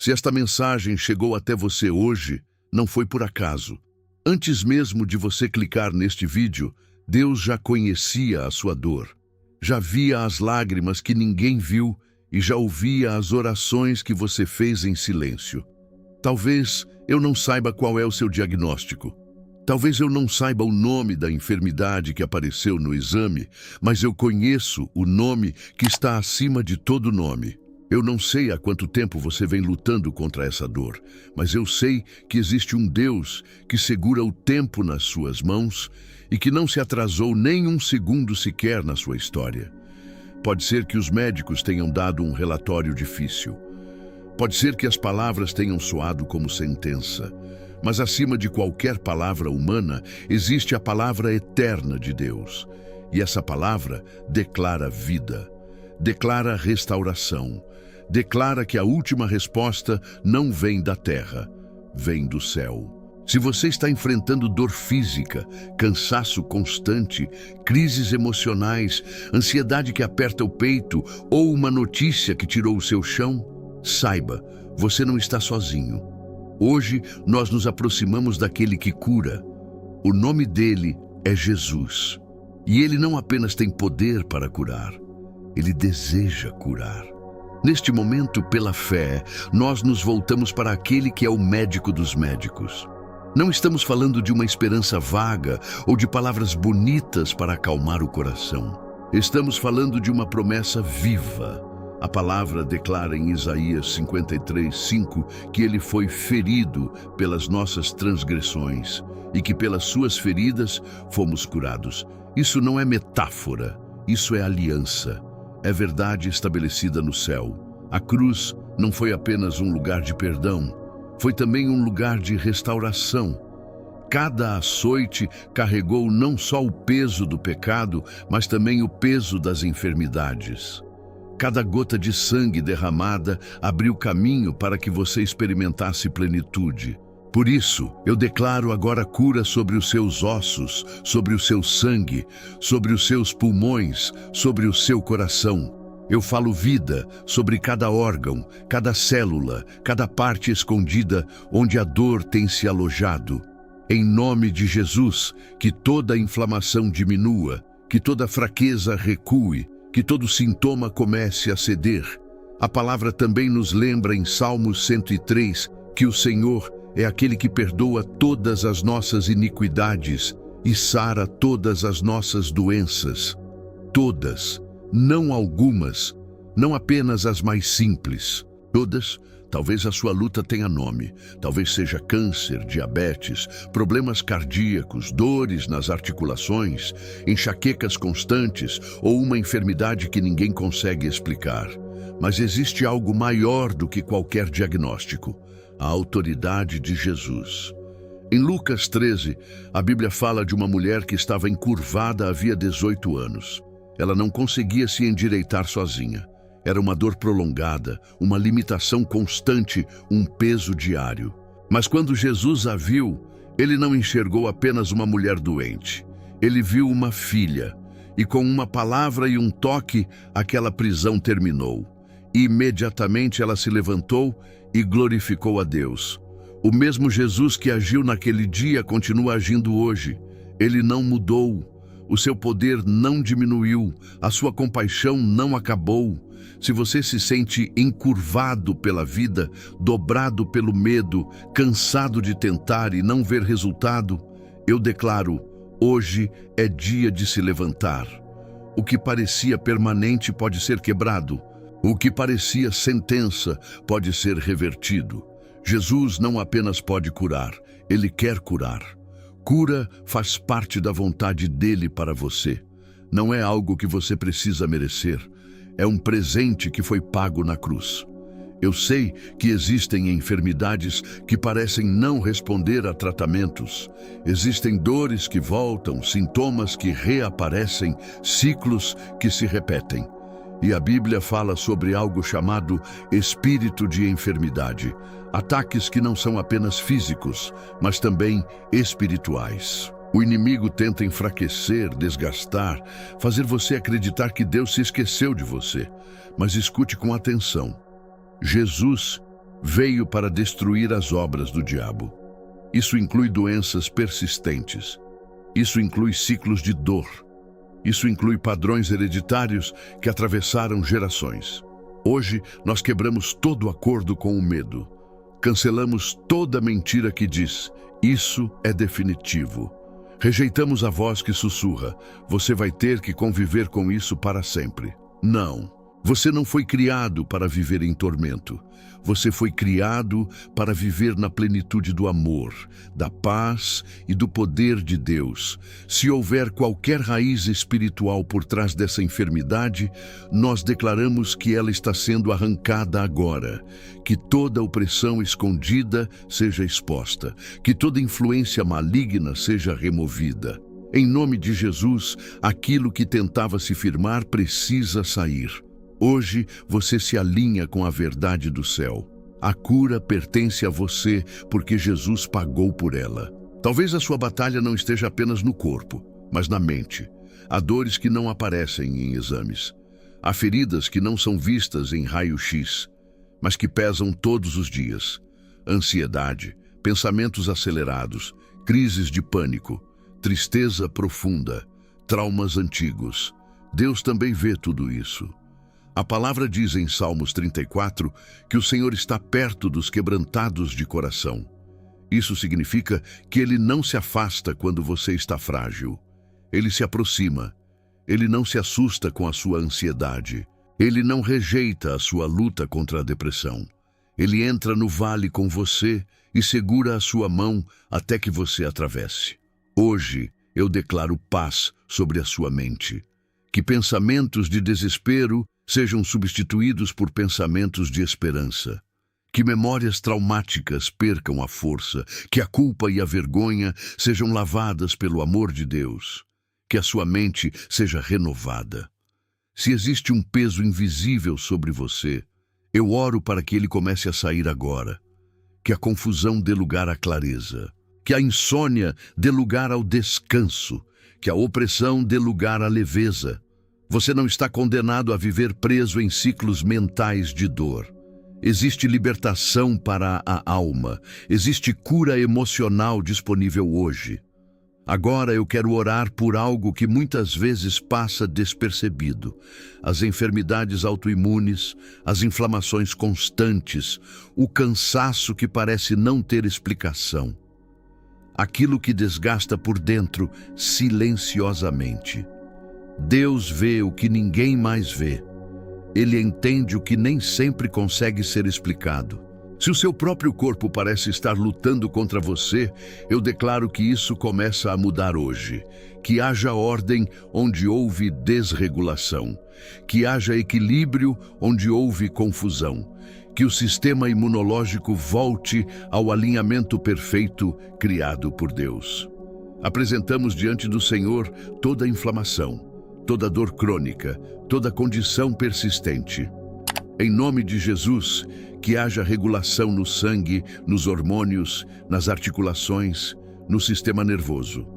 Se esta mensagem chegou até você hoje, não foi por acaso. Antes mesmo de você clicar neste vídeo, Deus já conhecia a sua dor. Já via as lágrimas que ninguém viu e já ouvia as orações que você fez em silêncio. Talvez eu não saiba qual é o seu diagnóstico. Talvez eu não saiba o nome da enfermidade que apareceu no exame, mas eu conheço o nome que está acima de todo nome. Eu não sei há quanto tempo você vem lutando contra essa dor, mas eu sei que existe um Deus que segura o tempo nas suas mãos e que não se atrasou nem um segundo sequer na sua história. Pode ser que os médicos tenham dado um relatório difícil. Pode ser que as palavras tenham soado como sentença. Mas acima de qualquer palavra humana, existe a palavra eterna de Deus. E essa palavra declara vida, declara restauração, declara que a última resposta não vem da terra, vem do céu. Se você está enfrentando dor física, cansaço constante, crises emocionais, ansiedade que aperta o peito ou uma notícia que tirou o seu chão, saiba, você não está sozinho. Hoje nós nos aproximamos daquele que cura. O nome dele é Jesus. E ele não apenas tem poder para curar, ele deseja curar. Neste momento, pela fé, nós nos voltamos para aquele que é o médico dos médicos. Não estamos falando de uma esperança vaga ou de palavras bonitas para acalmar o coração. Estamos falando de uma promessa viva. A palavra declara em Isaías 53:5 que ele foi ferido pelas nossas transgressões e que pelas suas feridas fomos curados. Isso não é metáfora, isso é aliança. É verdade estabelecida no céu. A cruz não foi apenas um lugar de perdão, foi também um lugar de restauração. Cada açoite carregou não só o peso do pecado, mas também o peso das enfermidades. Cada gota de sangue derramada abriu caminho para que você experimentasse plenitude. Por isso, eu declaro agora cura sobre os seus ossos, sobre o seu sangue, sobre os seus pulmões, sobre o seu coração. Eu falo vida sobre cada órgão, cada célula, cada parte escondida onde a dor tem se alojado. Em nome de Jesus, que toda inflamação diminua, que toda fraqueza recue, que todo sintoma comece a ceder. A palavra também nos lembra em Salmos 103 que o Senhor é aquele que perdoa todas as nossas iniquidades e sara todas as nossas doenças. Todas, não algumas, não apenas as mais simples. Todas. Talvez a sua luta tenha nome, talvez seja câncer, diabetes, problemas cardíacos, dores nas articulações, enxaquecas constantes ou uma enfermidade que ninguém consegue explicar. Mas existe algo maior do que qualquer diagnóstico, a autoridade de Jesus. Em Lucas 13, a Bíblia fala de uma mulher que estava encurvada havia 18 anos. Ela não conseguia se endireitar sozinha. Era uma dor prolongada, uma limitação constante, um peso diário. Mas quando Jesus a viu, ele não enxergou apenas uma mulher doente. Ele viu uma filha, e com uma palavra e um toque, aquela prisão terminou. E imediatamente ela se levantou e glorificou a Deus. O mesmo Jesus que agiu naquele dia continua agindo hoje. Ele não mudou. O seu poder não diminuiu, a sua compaixão não acabou. Se você se sente encurvado pela vida, dobrado pelo medo, cansado de tentar e não ver resultado, eu declaro, hoje é dia de se levantar. O que parecia permanente pode ser quebrado. O que parecia sentença pode ser revertido. Jesus não apenas pode curar, ele quer curar. Cura faz parte da vontade dele para você. Não é algo que você precisa merecer. É um presente que foi pago na cruz. Eu sei que existem enfermidades que parecem não responder a tratamentos. Existem dores que voltam, sintomas que reaparecem, ciclos que se repetem. E a Bíblia fala sobre algo chamado espírito de enfermidade. Ataques que não são apenas físicos, mas também espirituais. O inimigo tenta enfraquecer, desgastar, fazer você acreditar que Deus se esqueceu de você. Mas escute com atenção. Jesus veio para destruir as obras do diabo. Isso inclui doenças persistentes. Isso inclui ciclos de dor. Isso inclui padrões hereditários que atravessaram gerações. Hoje, nós quebramos todo acordo com o medo. Cancelamos toda mentira que diz, isso é definitivo. Rejeitamos a voz que sussurra, você vai ter que conviver com isso para sempre. Não, você não foi criado para viver em tormento. Você foi criado para viver na plenitude do amor, da paz e do poder de Deus. Se houver qualquer raiz espiritual por trás dessa enfermidade, nós declaramos que ela está sendo arrancada agora. Que toda opressão escondida seja exposta. Que toda influência maligna seja removida. Em nome de Jesus, aquilo que tentava se firmar precisa sair. Hoje, você se alinha com a verdade do céu. A cura pertence a você porque Jesus pagou por ela. Talvez a sua batalha não esteja apenas no corpo, mas na mente. Há dores que não aparecem em exames. Há feridas que não são vistas em raio-x, mas que pesam todos os dias. Ansiedade, pensamentos acelerados, crises de pânico, tristeza profunda, traumas antigos. Deus também vê tudo isso. A palavra diz em Salmos 34 que o Senhor está perto dos quebrantados de coração. Isso significa que Ele não se afasta quando você está frágil. Ele se aproxima. Ele não se assusta com a sua ansiedade. Ele não rejeita a sua luta contra a depressão. Ele entra no vale com você e segura a sua mão até que você atravesse. Hoje, eu declaro paz sobre a sua mente. Que pensamentos de desespero sejam substituídos por pensamentos de esperança. Que memórias traumáticas percam a força, que a culpa e a vergonha sejam lavadas pelo amor de Deus. Que a sua mente seja renovada. Se existe um peso invisível sobre você, eu oro para que ele comece a sair agora. Que a confusão dê lugar à clareza. Que a insônia dê lugar ao descanso. Que a opressão dê lugar à leveza. Você não está condenado a viver preso em ciclos mentais de dor. Existe libertação para a alma. Existe cura emocional disponível hoje. Agora eu quero orar por algo que muitas vezes passa despercebido. As enfermidades autoimunes, as inflamações constantes, o cansaço que parece não ter explicação. Aquilo que desgasta por dentro silenciosamente. Deus vê o que ninguém mais vê. Ele entende o que nem sempre consegue ser explicado. Se o seu próprio corpo parece estar lutando contra você, eu declaro que isso começa a mudar hoje. Que haja ordem onde houve desregulação. Que haja equilíbrio onde houve confusão. Que o sistema imunológico volte ao alinhamento perfeito criado por Deus. Apresentamos diante do Senhor toda a inflamação, toda dor crônica, toda condição persistente. Em nome de Jesus, que haja regulação no sangue, nos hormônios, nas articulações, no sistema nervoso.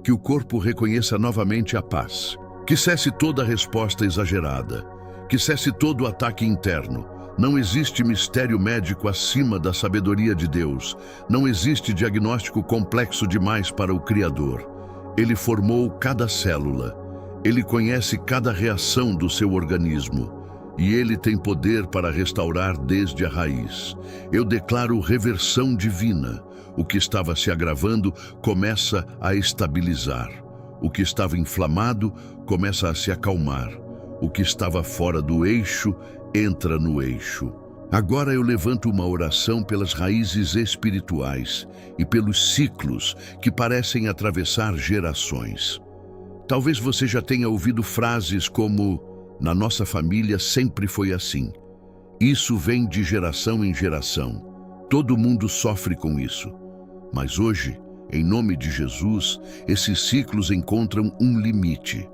Que o corpo reconheça novamente a paz. Que cesse toda resposta exagerada. Que cesse todo ataque interno. Não existe mistério médico acima da sabedoria de Deus. Não existe diagnóstico complexo demais para o Criador. Ele formou cada célula. Ele conhece cada reação do seu organismo e Ele tem poder para restaurar desde a raiz. Eu declaro reversão divina. O que estava se agravando começa a estabilizar. O que estava inflamado começa a se acalmar. O que estava fora do eixo entra no eixo. Agora eu levanto uma oração pelas raízes espirituais e pelos ciclos que parecem atravessar gerações. Talvez você já tenha ouvido frases como: na nossa família sempre foi assim. Isso vem de geração em geração. Todo mundo sofre com isso. Mas hoje, em nome de Jesus, esses ciclos encontram um limite.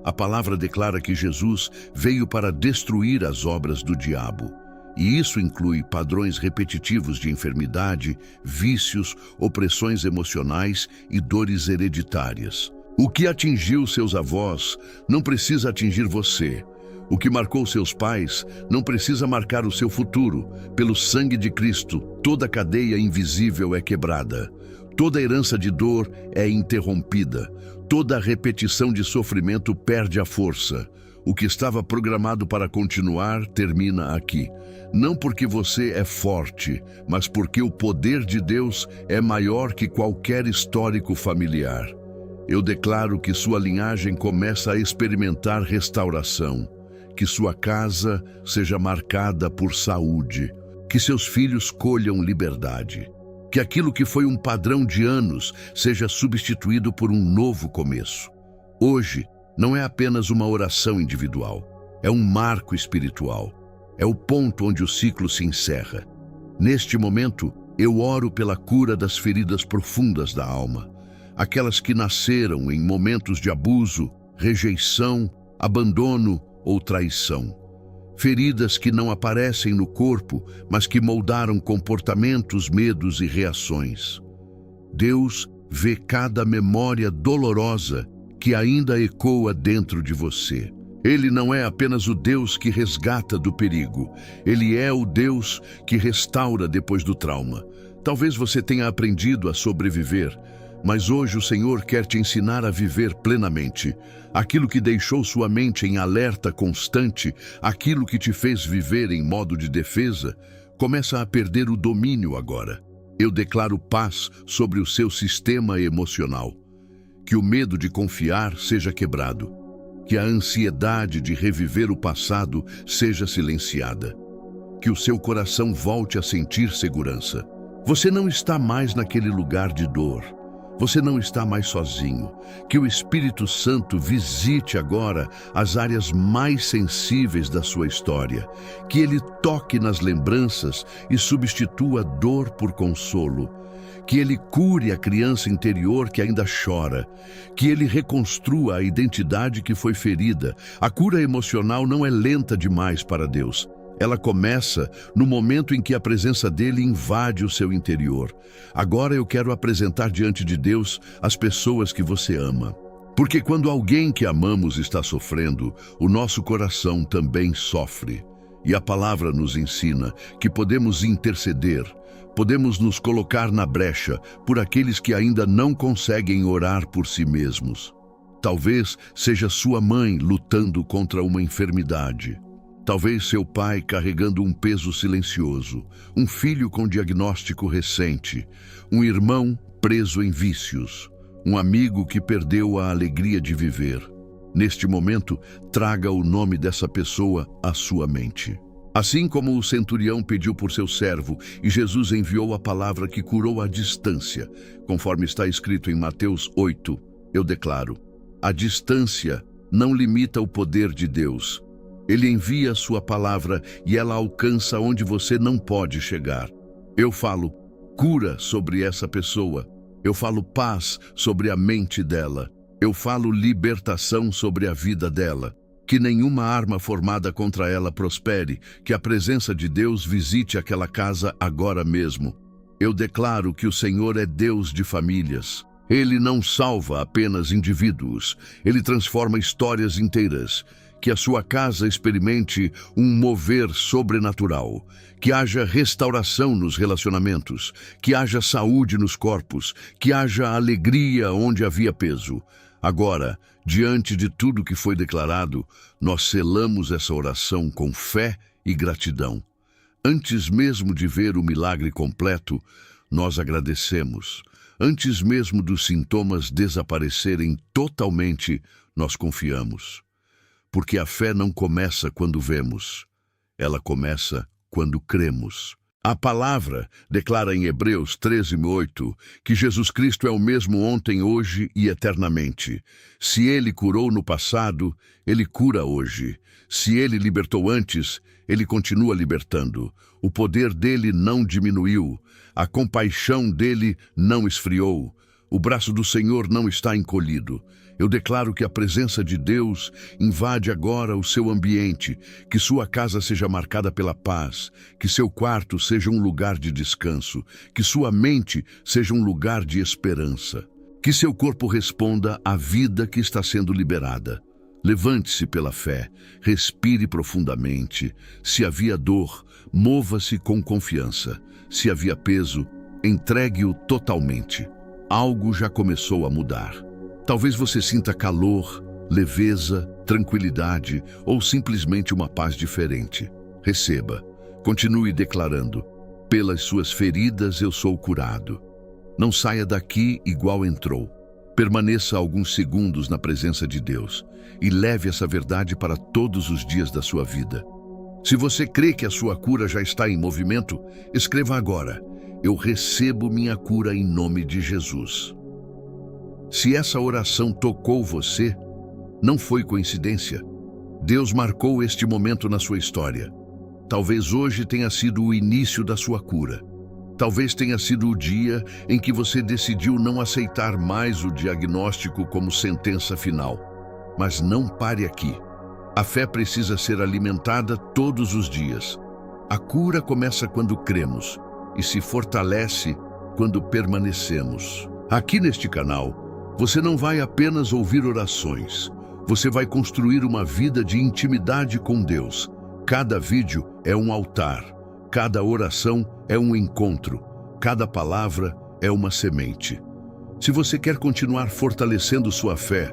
A palavra declara que Jesus veio para destruir as obras do diabo. E isso inclui padrões repetitivos de enfermidade, vícios, opressões emocionais e dores hereditárias. O que atingiu seus avós não precisa atingir você. O que marcou seus pais não precisa marcar o seu futuro. Pelo sangue de Cristo, toda cadeia invisível é quebrada. Toda herança de dor é interrompida. Toda repetição de sofrimento perde a força. O que estava programado para continuar termina aqui. Não porque você é forte, mas porque o poder de Deus é maior que qualquer histórico familiar. Eu declaro que sua linhagem começa a experimentar restauração, que sua casa seja marcada por saúde, que seus filhos colham liberdade, que aquilo que foi um padrão de anos seja substituído por um novo começo. Hoje, não é apenas uma oração individual, é um marco espiritual. É o ponto onde o ciclo se encerra. Neste momento, eu oro pela cura das feridas profundas da alma, aquelas que nasceram em momentos de abuso, rejeição, abandono ou traição. Feridas que não aparecem no corpo, mas que moldaram comportamentos, medos e reações. Deus vê cada memória dolorosa que ainda ecoa dentro de você. Ele não é apenas o Deus que resgata do perigo. Ele é o Deus que restaura depois do trauma. Talvez você tenha aprendido a sobreviver, mas hoje o Senhor quer te ensinar a viver plenamente. Aquilo que deixou sua mente em alerta constante, aquilo que te fez viver em modo de defesa, começa a perder o domínio agora. Eu declaro paz sobre o seu sistema emocional. Que o medo de confiar seja quebrado. Que a ansiedade de reviver o passado seja silenciada. Que o seu coração volte a sentir segurança. Você não está mais naquele lugar de dor. Você não está mais sozinho. Que o Espírito Santo visite agora as áreas mais sensíveis da sua história. Que ele toque nas lembranças e substitua dor por consolo. Que ele cure a criança interior que ainda chora. Que ele reconstrua a identidade que foi ferida. A cura emocional não é lenta demais para Deus. Ela começa no momento em que a presença dele invade o seu interior. Agora eu quero apresentar diante de Deus as pessoas que você ama. Porque quando alguém que amamos está sofrendo, o nosso coração também sofre. E a palavra nos ensina que podemos interceder, podemos nos colocar na brecha por aqueles que ainda não conseguem orar por si mesmos. Talvez seja sua mãe lutando contra uma enfermidade. Talvez seu pai carregando um peso silencioso, um filho com diagnóstico recente, um irmão preso em vícios, um amigo que perdeu a alegria de viver. Neste momento, traga o nome dessa pessoa à sua mente. Assim como o centurião pediu por seu servo e Jesus enviou a palavra que curou à distância, conforme está escrito em Mateus 8, eu declaro: a distância não limita o poder de Deus. Ele envia a sua palavra e ela alcança onde você não pode chegar. Eu falo cura sobre essa pessoa. Eu falo paz sobre a mente dela. Eu falo libertação sobre a vida dela. Que nenhuma arma formada contra ela prospere. Que a presença de Deus visite aquela casa agora mesmo. Eu declaro que o Senhor é Deus de famílias. Ele não salva apenas indivíduos. Ele transforma histórias inteiras. Que a sua casa experimente um mover sobrenatural, que haja restauração nos relacionamentos, que haja saúde nos corpos, que haja alegria onde havia peso. Agora, diante de tudo que foi declarado, nós selamos essa oração com fé e gratidão. Antes mesmo de ver o milagre completo, nós agradecemos. Antes mesmo dos sintomas desaparecerem totalmente, nós confiamos. Porque a fé não começa quando vemos, ela começa quando cremos. A palavra declara em Hebreus 13:8 que Jesus Cristo é o mesmo ontem, hoje e eternamente. Se ele curou no passado, ele cura hoje. Se ele libertou antes, ele continua libertando. O poder dele não diminuiu, a compaixão dele não esfriou. O braço do Senhor não está encolhido. Eu declaro que a presença de Deus invade agora o seu ambiente, que sua casa seja marcada pela paz, que seu quarto seja um lugar de descanso, que sua mente seja um lugar de esperança, que seu corpo responda à vida que está sendo liberada. Levante-se pela fé, respire profundamente. Se havia dor, mova-se com confiança. Se havia peso, entregue-o totalmente. Algo já começou a mudar. Talvez você sinta calor, leveza, tranquilidade ou simplesmente uma paz diferente. Receba. Continue declarando: pelas suas feridas eu sou curado. Não saia daqui igual entrou. Permaneça alguns segundos na presença de Deus e leve essa verdade para todos os dias da sua vida. Se você crê que a sua cura já está em movimento, escreva agora: eu recebo minha cura em nome de Jesus. Se essa oração tocou você, não foi coincidência. Deus marcou este momento na sua história. Talvez hoje tenha sido o início da sua cura. Talvez tenha sido o dia em que você decidiu não aceitar mais o diagnóstico como sentença final. Mas não pare aqui. A fé precisa ser alimentada todos os dias. A cura começa quando cremos e se fortalece quando permanecemos. Aqui neste canal, você não vai apenas ouvir orações. Você vai construir uma vida de intimidade com Deus. Cada vídeo é um altar. Cada oração é um encontro. Cada palavra é uma semente. Se você quer continuar fortalecendo sua fé,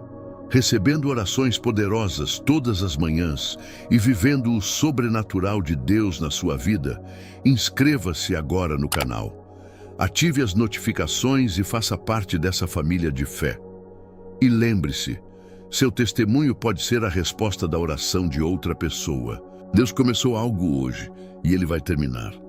recebendo orações poderosas todas as manhãs e vivendo o sobrenatural de Deus na sua vida, inscreva-se agora no canal. Ative as notificações e faça parte dessa família de fé. E lembre-se, seu testemunho pode ser a resposta da oração de outra pessoa. Deus começou algo hoje e Ele vai terminar.